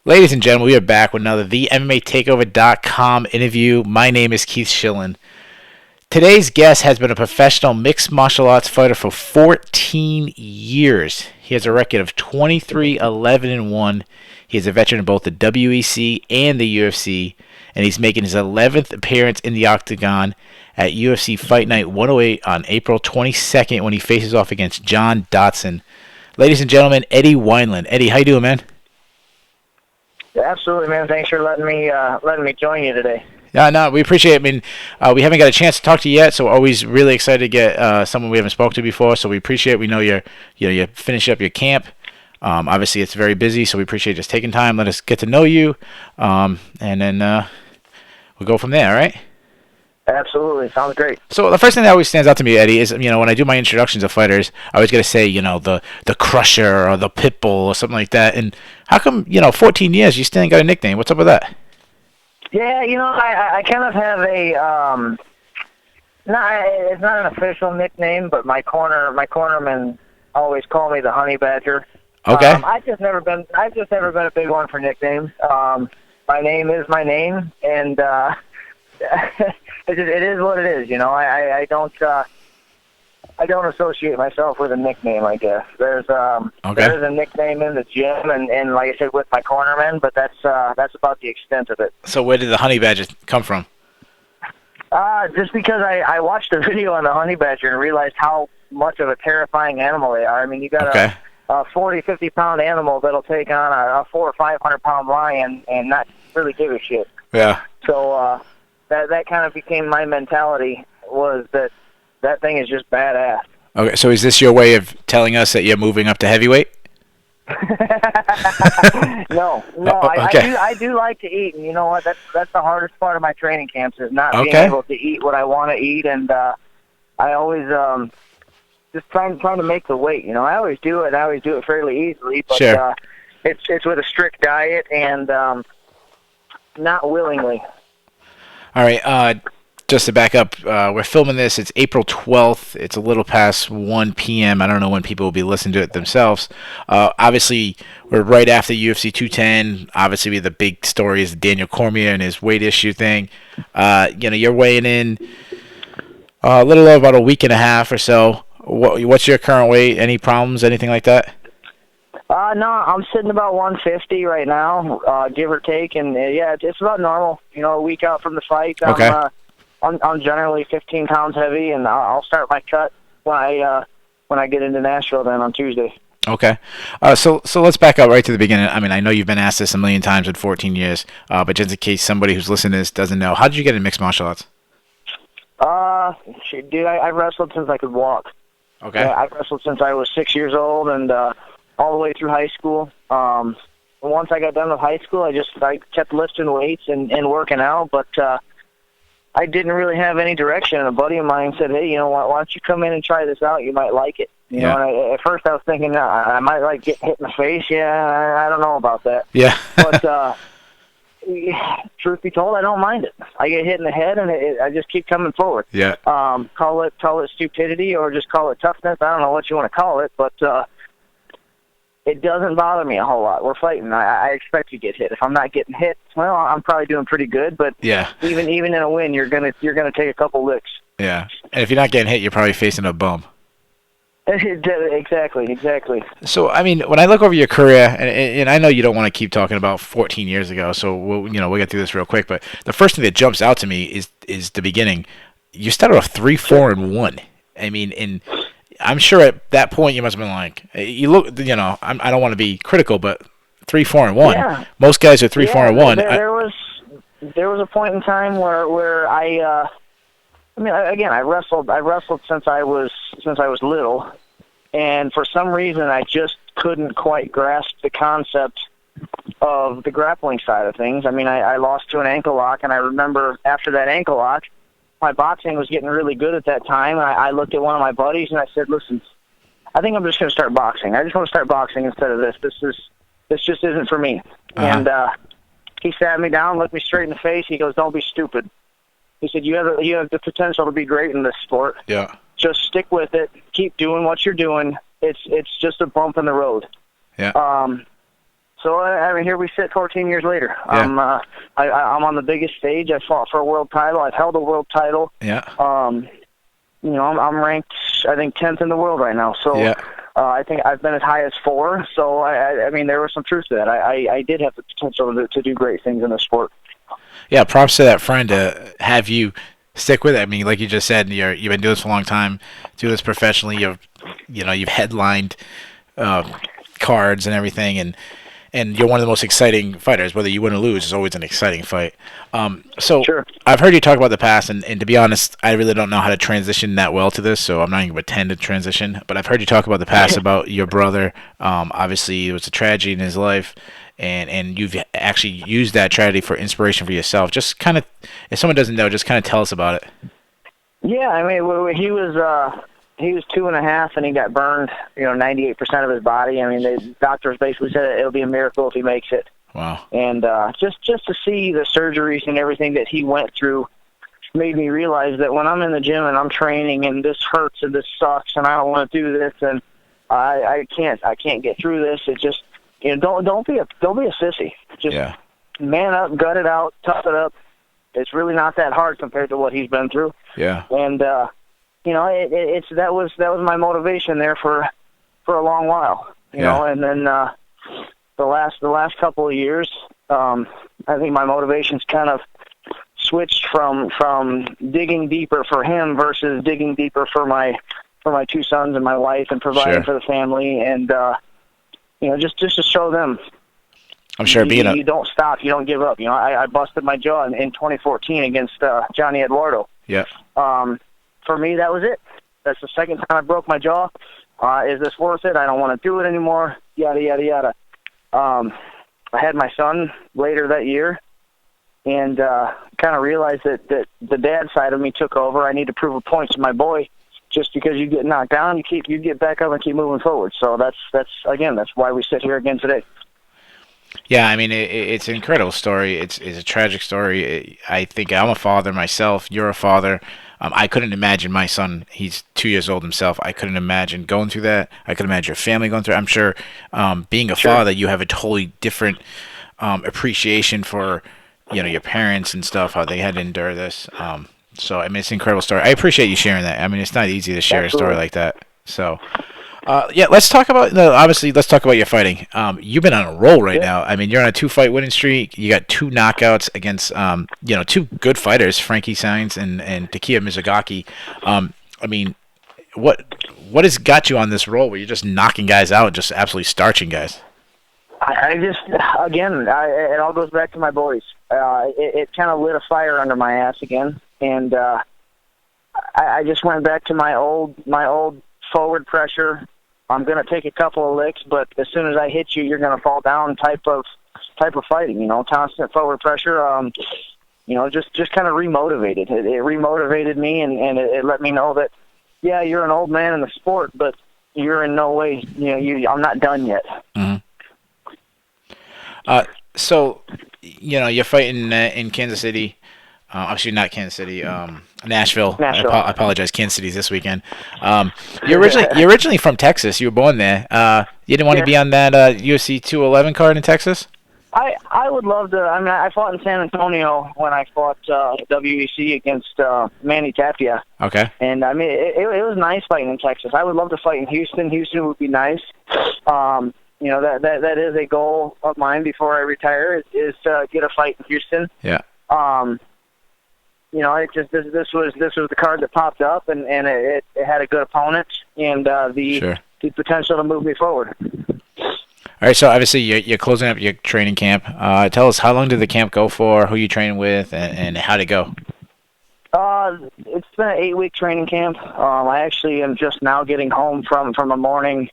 Ladies and gentlemen, we are back with another The MMA Takeover.com interview. My name is Keith Schillen. Today's guest has been a professional mixed martial arts fighter for 14 years. He has a record of 23-11-1. He is a veteran of both the WEC and the UFC, and he's making his 11th appearance in the octagon at UFC Fight Night 108 on April 22nd when he faces off against John Dodson. Ladies and gentlemen, Eddie Wineland. Eddie, how you doing, man? Absolutely, man. Thanks for letting me join you today. Yeah, no, we appreciate it. I mean, we haven't got a chance to talk to you yet, so we're always really excited to get someone we haven't spoken to before. So we appreciate it. We know you finish up your camp. Obviously, it's very busy, so we appreciate just taking time. Let us get to know you, and then we'll go from there. All right? Absolutely, sounds great. So the first thing that always stands out to me, Eddie, is when I do my introductions of fighters, I always got to say the Crusher or the Pitbull or something like that. And how come 14 years you still ain't got a nickname? What's up with that? Yeah, I kind of have a it's not an official nickname, but my cornermen always call me the Honey Badger. Okay. I've just never been a big one for nicknames. My name is my name, and it is what it is. I don't associate myself with a nickname, I guess. There's a nickname in the gym and like I said with my cornermen, but that's about the extent of it. So where did the Honey Badger come from? Just because I watched a video on the honey badger and realized how much of a terrifying animal they are. I mean, you got a 40, 50-pound animal that'll take on a 400 or 500-pound lion and not really give a shit. Yeah. So that kind of became my mentality, was that thing is just badass. Okay, so is this your way of telling us that you're moving up to heavyweight? No. Okay. I do like to eat, and you know what? That's the hardest part of my training camps, is not being able to eat what I want to eat, and I always just trying to make the weight. I always do it. I always do it fairly easily, but sure. It's with a strict diet and not willingly. All right. Just to back up, we're filming this. It's April 12th. It's a little past 1 p.m. I don't know when people will be listening to it themselves. Obviously, we're right after UFC 210. Obviously, the big story is Daniel Cormier and his weight issue thing. You're weighing in a little over about a week and a half or so. What's your current weight? Any problems? Anything like that? No, I'm sitting about 150 right now, give or take, and yeah, it's about normal. A week out from the fight. Okay. I'm generally 15 pounds heavy, and I'll start my cut when I get into Nashville then on Tuesday. Okay. So let's back up right to the beginning. I mean, I know you've been asked this a million times in 14 years, but just in case somebody who's listening to this doesn't know, how did you get into mixed martial arts? Dude, I wrestled since I could walk. Okay. I wrestled since I was 6 years old, and all the way through high school. Once I got done with high school, I kept lifting weights and working out, but I didn't really have any direction. And a buddy of mine said, "Hey, why don't you come in and try this out? You might like it." And at first I was thinking, I might get hit in the face. Yeah, I don't know about that. Yeah. But truth be told, I don't mind it. I get hit in the head, and I just keep coming forward. Yeah. Call it stupidity or just call it toughness. I don't know what you want to call it, but it doesn't bother me a whole lot. We're fighting. I expect to get hit. If I'm not getting hit, well, I'm probably doing pretty good. But yeah, even in a win, you're gonna take a couple licks. Yeah, and if you're not getting hit, you're probably facing a bum. Exactly. So, I mean, when I look over your career, and I know you don't want to keep talking about 14 years ago, so we'll get through this real quick. But the first thing that jumps out to me is the beginning. You started off 3-4-1. I mean, I'm sure at that point you must have been like, you look, I don't want to be critical, but 3-4-1. Yeah. Most guys are 3-4-1. There was a point in time where I mean, again, I wrestled since I was little, and for some reason I just couldn't quite grasp the concept of the grappling side of things. I mean, I lost to an ankle lock, and I remember after that ankle lock, my boxing was getting really good at that time. I looked at one of my buddies and I said, "Listen, I think I'm just going to start boxing. I just want to start boxing instead of this. This just isn't for me." Uh-huh. And he sat me down, looked me straight in the face. He goes, "Don't be stupid." He said, "You have the potential to be great in this sport. Yeah. Just stick with it. Keep doing what you're doing. It's just a bump in the road." Yeah. So I mean, here we sit 14 years later. Yeah. I'm on the biggest stage. I fought for a world title. I've held a world title. Yeah. You know, I'm ranked, I think, 10th in the world right now. So Yeah. I think I've been as high as 4. So I mean, there was some truth to that. I did have the potential to do great things in the sport. Yeah, props to that friend to have you stick with it. I mean, like you just said, you've been doing this for a long time, do this professionally. You've headlined cards and everything, and you're one of the most exciting fighters. Whether you win or lose, it's always an exciting fight. So Sure. I've heard you talk about the past, and to be honest, I really don't know how to transition that well to this, so I'm not even going to pretend to transition. But I've heard you talk about the past, about your brother. Obviously, it was a tragedy in his life, and you've actually used that tragedy for inspiration for yourself. Just kind of, if someone doesn't know, just kind of tell us about it. Yeah, I mean, he was 2.5, and he got burned, 98% of his body. I mean, the doctors basically said it'll be a miracle if he makes it. Wow. And just to see the surgeries and everything that he went through made me realize that when I'm in the gym and I'm training and this hurts and this sucks and I don't want to do this and I can't get through this. It just, don't be a sissy. Just man up, gut it out, tough it up. It's really not that hard compared to what he's been through. Yeah. And that was my motivation there for a long while. You know, and then the last couple of years, I think my motivation's kind of switched from digging deeper for him versus digging deeper for my 2 sons and my wife and providing for the family and just to show them. I'm sure you don't stop, you don't give up. I busted my jaw in 2014 against Johnny Eduardo. Yeah. For me, that was it. That's the second time I broke my jaw. Is this worth it? I don't want to do it anymore. Yada yada yada. I had my son later that year, and kind of realized that the dad side of me took over. I need to prove a point to my boy. Just because you get knocked down, you get back up and keep moving forward. So that's why we sit here again today. Yeah, I mean, it's an incredible story. It's a tragic story. I think I'm a father myself. You're a father. I couldn't imagine my son. He's 2 years old himself. I couldn't imagine going through that. I couldn't imagine your family going through it. I'm sure being a father, you have a totally different appreciation for your parents and stuff, how they had to endure this. So, I mean, it's an incredible story. I appreciate you sharing that. I mean, it's not easy to share a story like that. So, let's talk about let's talk about your fighting. You've been on a roll right now. I mean, you're on a 2-fight winning streak. You got 2 knockouts against 2 good fighters, Frankie Saenz and Takeya Mizugaki. I mean, what has got you on this roll where you're just knocking guys out, just absolutely starching guys? I just, again, it all goes back to my boys. It kind of lit a fire under my ass again, and I just went back to my old forward pressure. I'm going to take a couple of licks, but as soon as I hit you, you're going to fall down type of fighting, constant forward pressure. Just kind of remotivated. It remotivated me, and it let me know that, yeah, you're an old man in the sport, but you're in no way, I'm not done yet. Mm-hmm. So, you're fighting in Kansas City. Actually, not Kansas City. Nashville. I apologize. Kansas City's this weekend. You're originally from Texas. You were born there. You didn't want to be on that UFC 211 card in Texas? I would love to. I mean, I fought in San Antonio when I fought WEC against Manny Tapia. Okay. And I mean, it was nice fighting in Texas. I would love to fight in Houston. Houston would be nice. That is a goal of mine before I retire is to get a fight in Houston. Yeah. It just this was the card that popped up, and it had a good opponent and the potential to move me forward. All right, so obviously you're closing up your training camp. Tell us, how long did the camp go for? Who you training with, and how'd it go? It's been an 8-week training camp. I actually am just now getting home from a morning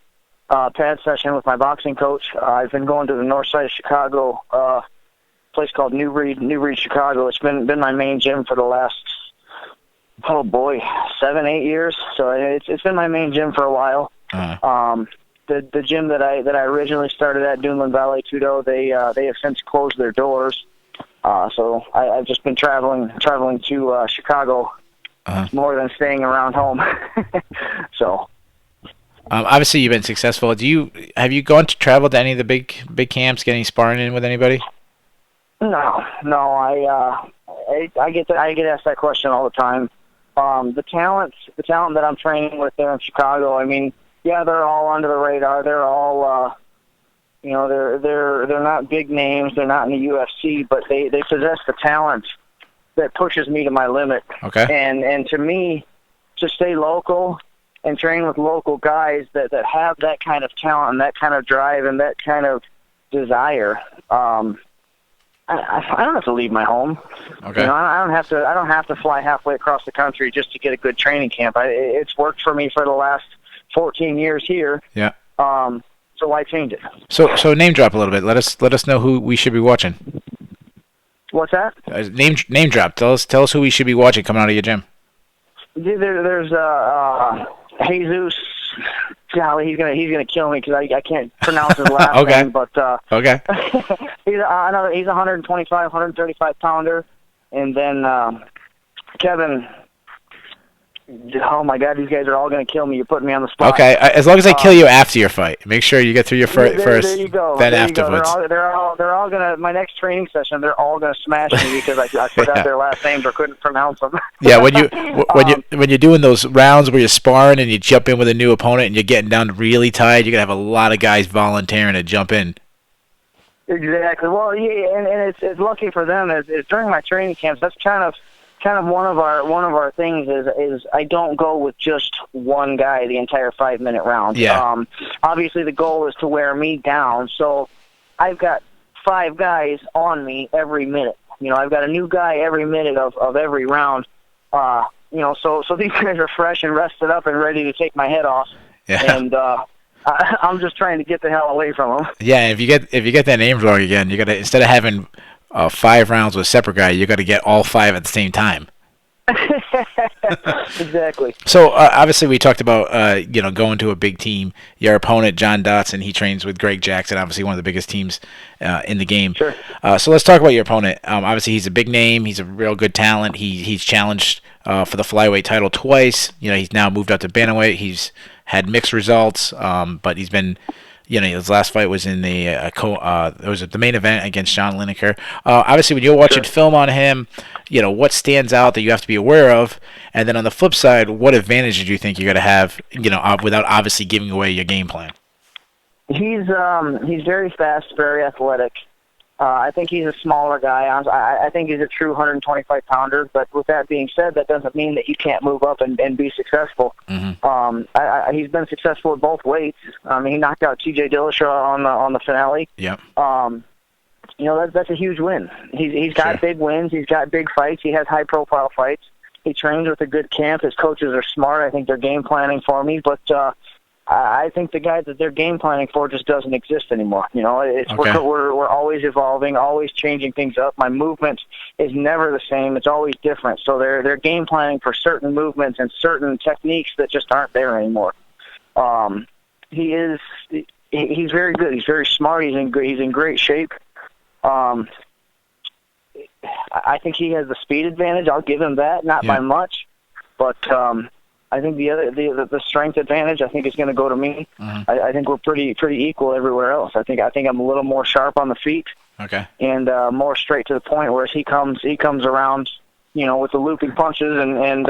pad session with my boxing coach. I've been going to the north side of Chicago, place called New Breed, Chicago. It's been my main gym for the last 7-8 years. So it's been my main gym for a while. Uh-huh. The gym that I originally started at, Duneland Valley Tudo, they have since closed their doors. So I've just been traveling to Chicago more than staying around home. So Obviously, you've been successful. Have you gone to travel to any of the big camps, get any sparring in with anybody? No, I get asked that question all the time. The talent that I'm training with there in Chicago. I mean, yeah, they're all under the radar. They're all, they're not big names. They're not in the UFC, but they possess the talent that pushes me to my limit. Okay. And to me, to stay local and train with local guys that have that kind of talent and that kind of drive and that kind of desire. I don't have to leave my home. Okay. You know, I don't have to fly halfway across the country just to get a good training camp. It's worked for me for the last 14 years here. Yeah. So why change it? So name drop a little bit. Let us know who we should be watching. What's that? Name drop. Tell us who we should be watching coming out of your gym. There's Jesus. Golly, he's gonna kill me because I can't pronounce his last Okay. name. But Okay. he's 125, 135 pounder, and then Kevin. Oh my God, these guys are all gonna kill me. You're putting me on the spot. Okay. As long as I kill you after your fight, make sure you get through your first. There you go. Then there you go. afterwards. They're all gonna. My next training session, they're all gonna smash me because I forgot their last names or couldn't pronounce them. Yeah, when you're doing those rounds where you're sparring and you jump in with a new opponent and you're getting down really tired, you're gonna have a lot of guys volunteering to jump in. Exactly. Well, yeah, and it's lucky for them is during my training camps. That's kind of one of our things is I don't go with just one guy the entire 5-minute round. Yeah. Obviously, the goal is to wear me down. So I've got 5 guys on me every minute. You know, I've got a new guy every minute of every round. So these guys are fresh and rested up and ready to take my head off. Yeah. And I'm just trying to get the hell away from them. Yeah, if you get that name wrong again, you gotta, instead of having 5 rounds with a separate guy, you got to get all 5 at the same time. Exactly. So obviously we talked about going to a big team. Your opponent John Dodson, he trains with Greg Jackson, obviously one of the biggest teams in the game. Sure. So let's talk about your opponent. Obviously he's a big name. He's a real good talent. He's challenged for the flyweight title twice. You know, he's now moved up to bantamweight. He's had mixed results, but he's been. You know, his last fight was in the the main event against John Lineker. Obviously, when you're watching film on him, you know what stands out that you have to be aware of, and then on the flip side, what advantage do you think you're going to have? You know, without obviously giving away your game plan. He's very fast, very athletic. I think he's a smaller guy. I think he's a true 125-pounder. But with that being said, that doesn't mean that you can't move up and be successful. Mm-hmm. He's been successful at both weights. He knocked out T.J. Dillashaw on the finale. Yep. That's a huge win. He's got big wins. He's got big fights. He has high-profile fights. He trains with a good camp. His coaches are smart. I think they're game planning for me. But I think the guy that they're game planning for just doesn't exist anymore. You know, we're always evolving, always changing things up. My movement is never the same; it's always different. So they're game planning for certain movements and certain techniques that just aren't there anymore. He's very good. He's very smart. He's in great shape. I think he has the speed advantage. I'll give him that, not by much, but. I think the strength advantage I think is going to go to me. Mm-hmm. I think we're pretty equal everywhere else. I think I'm a little more sharp on the feet. Okay. And more straight to the point, whereas he comes around, you know, with the looping punches and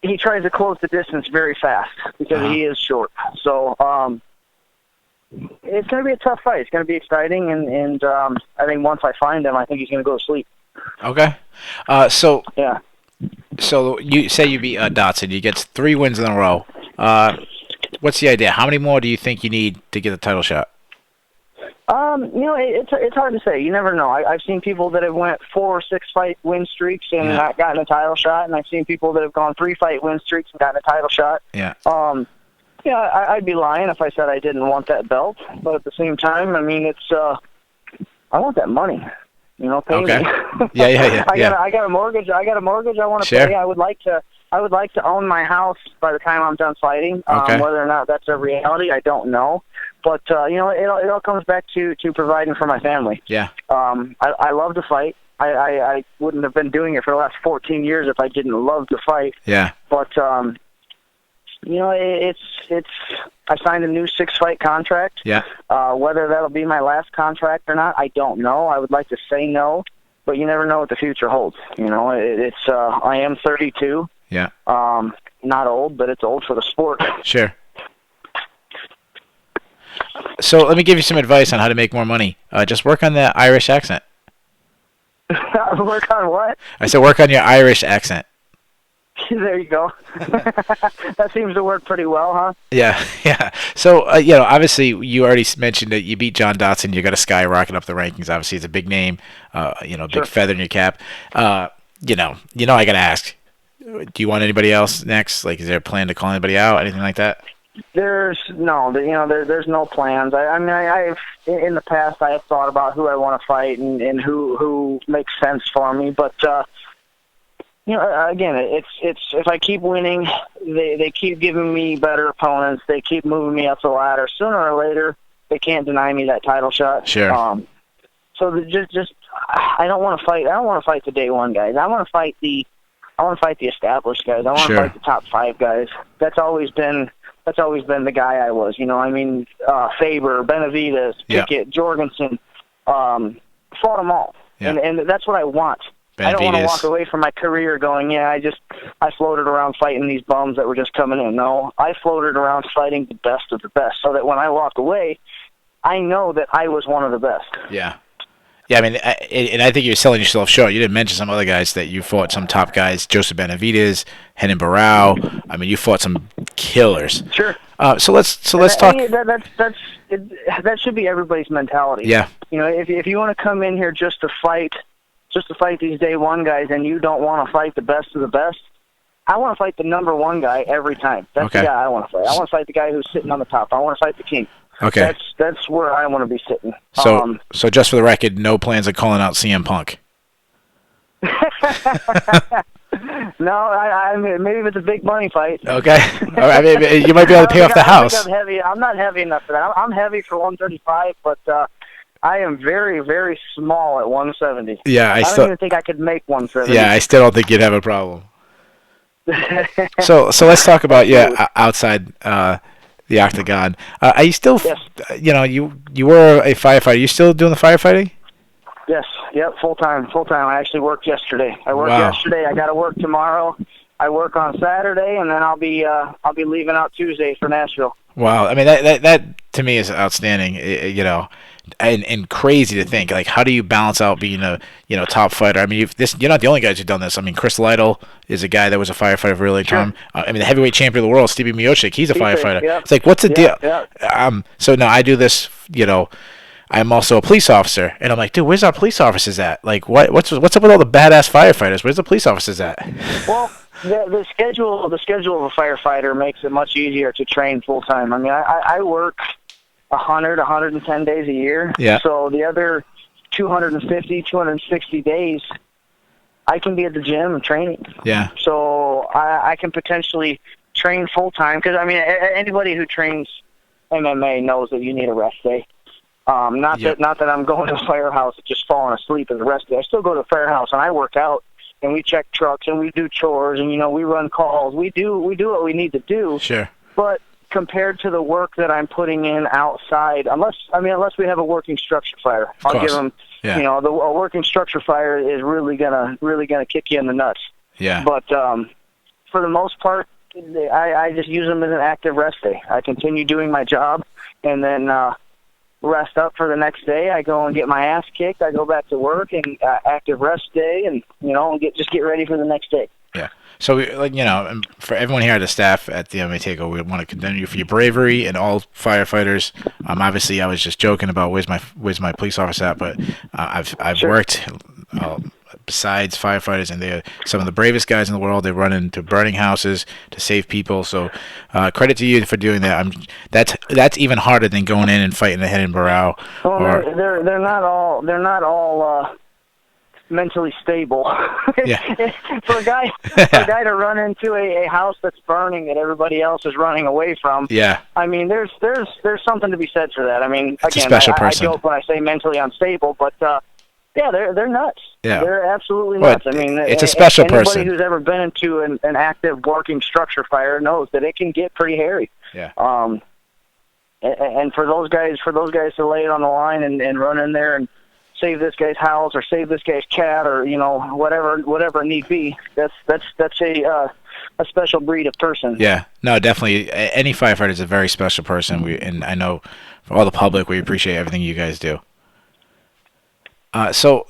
he tries to close the distance very fast because he is short. So it's going to be a tough fight. It's going to be exciting, and I think once I find him, I think he's going to go to sleep. Okay. Yeah. So you say you beat Dodson. You get 3 wins in a row. What's the idea? How many more do you think you need to get a title shot? It's hard to say. You never know. I've seen people that have went 4 or 6 fight win streaks and not gotten a title shot, and I've seen people that have gone 3 fight win streaks and gotten a title shot. Yeah. I'd be lying if I said I didn't want that belt, but at the same time, I mean, it's I want that money. You know, pay me. Yeah. I got a mortgage. I want to pay. I would like to own my house by the time I'm done fighting. Whether or not that's a reality, I don't know. But it all comes back to providing for my family. Yeah. I love to fight. I wouldn't have been doing it for the last 14 years if I didn't love to fight. Yeah. But It's. I signed a new 6-fight contract. Yeah. Whether that'll be my last contract or not, I don't know. I would like to say no, but you never know what the future holds. It's. I am 32. Yeah. Not old, but it's old for the sport. Sure. So let me give you some advice on how to make more money. Just work on the Irish accent. Work on what? I said work on your Irish accent. There you go. That seems to work pretty well, huh? Yeah, yeah. So, obviously, you already mentioned that you beat John Dodson. You got to skyrocket up the rankings. Obviously, it's a big name. Big Sure. feather in your cap. I got to ask. Do you want anybody else next? Like, is there a plan to call anybody out? Anything like that? There's no plans. I've in the past I have thought about who I want to fight and who makes sense for me, but again, it's if I keep winning, they keep giving me better opponents. They keep moving me up the ladder. Sooner or later, they can't deny me that title shot. Sure. So just I don't want to fight. I don't want to fight the day one guys. I want to fight the established guys. I want to Sure. fight the top 5 guys. That's always been the guy I was. Faber, Benavidez, Pickett, Jorgensen, fought them all, Yeah. and that's what I want. I don't want to walk away from my career going, I floated around fighting these bums that were just coming in. No, I floated around fighting the best of the best, so that when I walk away, I know that I was one of the best. Yeah. Yeah, I think you're selling yourself short. You didn't mention some other guys that you fought, some top guys, Joseph Benavidez, Renan Barão. You fought some killers. Sure. So let's talk. That should be everybody's mentality. Yeah. If you want to come in here just to fight these day one guys, and you don't want to fight the best of the best, I want to fight the number one guy every time. That's the guy I want to fight. I want to fight the guy who's sitting on the top. I want to fight the king. Okay. That's where I want to be sitting. So just for the record, no plans of calling out CM Punk. No, I mean, maybe if it's a big money fight. Okay. You might be able to pay off the house. I'm not heavy enough for that. I'm heavy for 135, but I am very, very small at 170. Yeah, I don't even think I could make 170. Yeah, I still don't think you'd have a problem. So let's talk about outside the octagon. Are you still? Yes. You were a firefighter. Are you still doing the firefighting? Yes. Yep. Full time. I actually worked yesterday. I got to work tomorrow. I work on Saturday, and then I'll be leaving out Tuesday for Nashville. Wow. That to me is outstanding. And crazy to think. Like, how do you balance out being a top fighter? You're not the only guys who've done this. Chris Lytle is a guy that was a firefighter for a really long time. The heavyweight champion of the world, Stevie Miocic, he's a firefighter. Yep. It's like, what's the deal? Yep. So now I do this. I'm also a police officer, and I'm like, dude, where's our police officers at? Like, what's up with all the badass firefighters? Where's the police officers at? Well, the schedule of a firefighter makes it much easier to train full time. I work 110 days a year. Yeah. So the other 250, 260 days, I can be at the gym and training. Yeah. So I can potentially train full time because anybody who trains MMA knows that you need a rest day. Not that I'm going to the firehouse and just falling asleep as a rest day. I still go to the firehouse and I work out and we check trucks and we do chores and we run calls. We do what we need to do. Sure. But compared to the work that I'm putting in outside, unless we have a working structure fire, I'll give them. Yeah. A working structure fire is really gonna kick you in the nuts. Yeah. But for the most part, I just use them as an active rest day. I continue doing my job, and then rest up for the next day. I go and get my ass kicked. I go back to work and active rest day, and get ready for the next day. Yeah. So, for everyone here at the staff at the MMA Takeover, we want to condemn you for your bravery and all firefighters. Obviously, I was just joking about where's my police officer at, but I've Sure. worked besides firefighters, and they're some of the bravest guys in the world. They run into burning houses to save people. So, credit to you for doing that. That's even harder than going in and fighting the Renan Barão. Well, they're not all mentally stable. Yeah. For a guy to run into a house that's burning that everybody else is running away from. Yeah. There's something to be said for that. It's a special person. I joke when I say mentally unstable, but Yeah, they're nuts. Yeah. They're absolutely Well, nuts. I mean, it's a special anybody person. who's ever been into an active working structure fire knows that it can get pretty hairy. Yeah. And for those guys to lay it on the line and run in there and save this guy's house or save this guy's cat or whatever it need be, that's a special breed of person. Yeah, no, definitely. Any firefighter is a very special person. And I know for all the public, we appreciate everything you guys do. So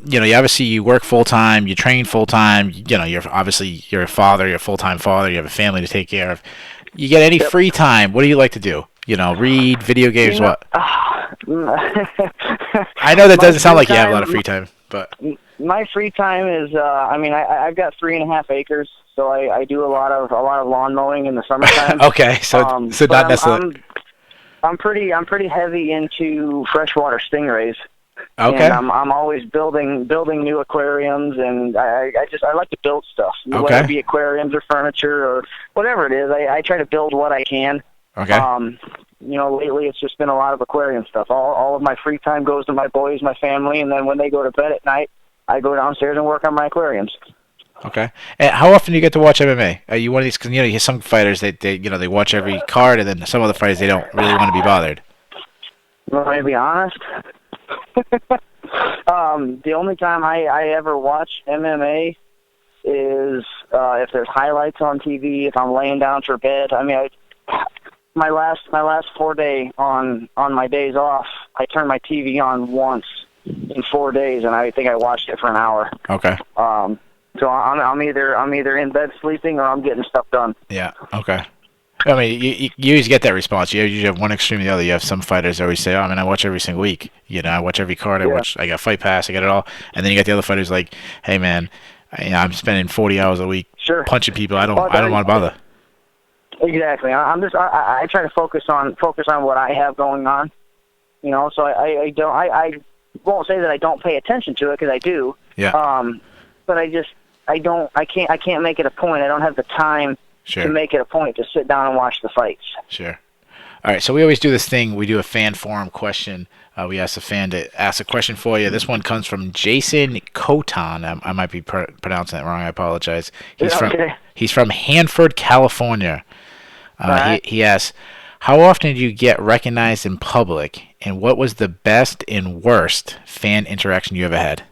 you obviously you work full time, you train full time. You're a father, you're a full time father. You have a family to take care of. You get any free time? What do you like to do? Read, video games, what? I know that doesn't sound like you have a lot of free time, but my free time is I've got 3.5 acres, so I do a lot of lawn mowing in the summertime. Okay, so not necessarily. I'm pretty heavy into freshwater stingrays. Okay. And I'm always building new aquariums, and I like to build stuff, whether it be aquariums or furniture or whatever it is. I try to build what I can. Okay. Lately it's just been a lot of aquarium stuff. All of my free time goes to my boys, my family, and then when they go to bed at night, I go downstairs and work on my aquariums. Okay. And how often do you get to watch MMA? Are you one of these? Because you hear some fighters they watch every card, and then some other fighters they don't really want to be bothered. Well, to be honest, the only time I ever watch MMA is if there's highlights on TV. If I'm laying down for bed, my last 4 day on my days off, I turned my TV on once in 4 days, and I think I watched it for an hour. Okay. So I'm either in bed sleeping or I'm getting stuff done. Yeah. Okay. I mean, you always get that response. You usually have one extreme or the other. You have some fighters that always say, "Oh, I watch every single week. I watch every card. I got Fight Pass. I got it all." And then you got the other fighters like, "Hey, man, I'm spending 40 hours a week punching people. I don't want to bother." Exactly. I try to focus on what I have going on. So I won't say that I don't pay attention to it, because I do. Yeah. But I can't make it a point. I don't have the time. Sure. To make it a point to sit down and watch the fights. Sure. All right, so we always do this thing. We do a fan forum question. We ask a fan to ask a question for you. This one comes from Jason Coton. I might be pronouncing that wrong. I apologize. He's from Hanford, California. Right. He asks, how often do you get recognized in public, and what was the best and worst fan interaction you ever had?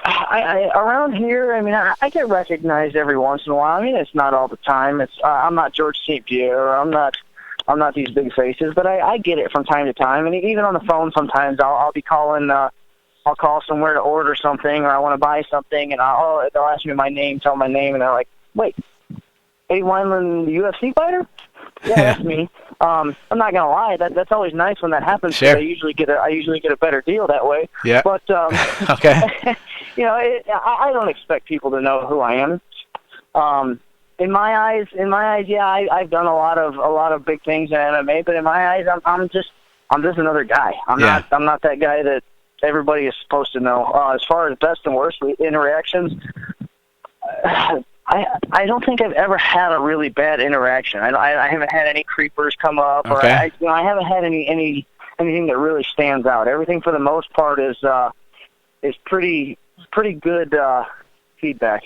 I around here, I get recognized every once in a while. It's not all the time. I'm not George St. Pierre, or I'm not these big faces, but I get it from time to time. And even on the phone, sometimes I'll be calling. I'll call somewhere to order something, or I want to buy something, and they'll ask me my name, tell my name, and they're like, "Wait, Eddie Wineland, the UFC fighter?" Yeah, that's me. I'm not gonna lie. That's always nice when that happens. Sure. I usually get a better deal that way. Yeah. But okay. I don't expect people to know who I am. In my eyes, yeah, I've done a lot of big things in MMA, but in my eyes, I'm just another guy. I'm not that guy that everybody is supposed to know. As far as best and worst interactions, I don't think I've ever had a really bad interaction. I haven't had any creepers come up, or I haven't had anything that really stands out. Everything for the most part is pretty good feedback.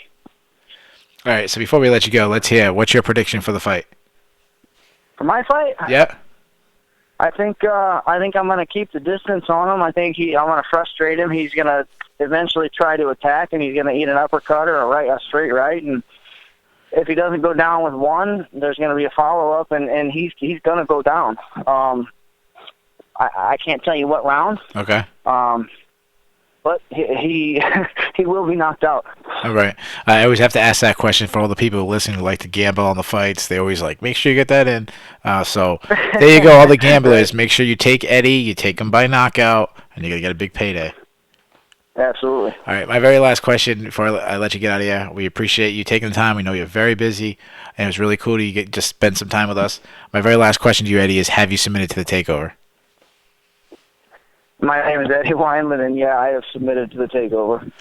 All right, so before we let you go, let's hear what's your prediction for the fight. For my fight? Yeah. I think I'm going to keep the distance on him. I'm going to frustrate him. He's going to eventually try to attack, and he's going to eat an uppercut or a straight right. And if he doesn't go down with one, there's going to be a follow-up, and he's going to go down. I can't tell you what round. Okay. But he will be knocked out. All right. I always have to ask that question for all the people listening who like to gamble on the fights. They always make sure you get that in. So there you go, all the gamblers. Make sure you take Eddie. You take him by knockout, and you're going to get a big payday. Absolutely. All right. My very last question before I let you get out of here. We appreciate you taking the time. We know you're very busy, and it was really cool to just spend some time with us. My very last question to you, Eddie, is have you submitted to the takeover? My name is Eddie Wineland, and yeah, I have submitted to the takeover.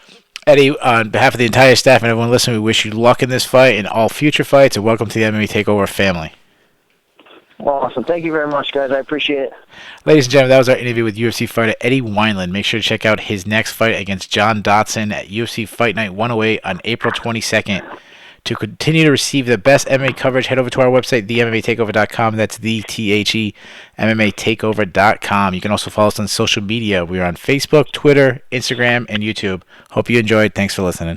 Eddie, on behalf of the entire staff and everyone listening, we wish you luck in this fight and all future fights, and welcome to the MMA Takeover family. Awesome. Thank you very much, guys. I appreciate it. Ladies and gentlemen, that was our interview with UFC fighter Eddie Wineland. Make sure to check out his next fight against John Dodson at UFC Fight Night 108 on April 22nd. To continue to receive the best MMA coverage, head over to our website, themmatatakeover.com. That's TheMMATakeover.com. You can also follow us on social media. We are on Facebook, Twitter, Instagram, and YouTube. Hope you enjoyed. Thanks for listening.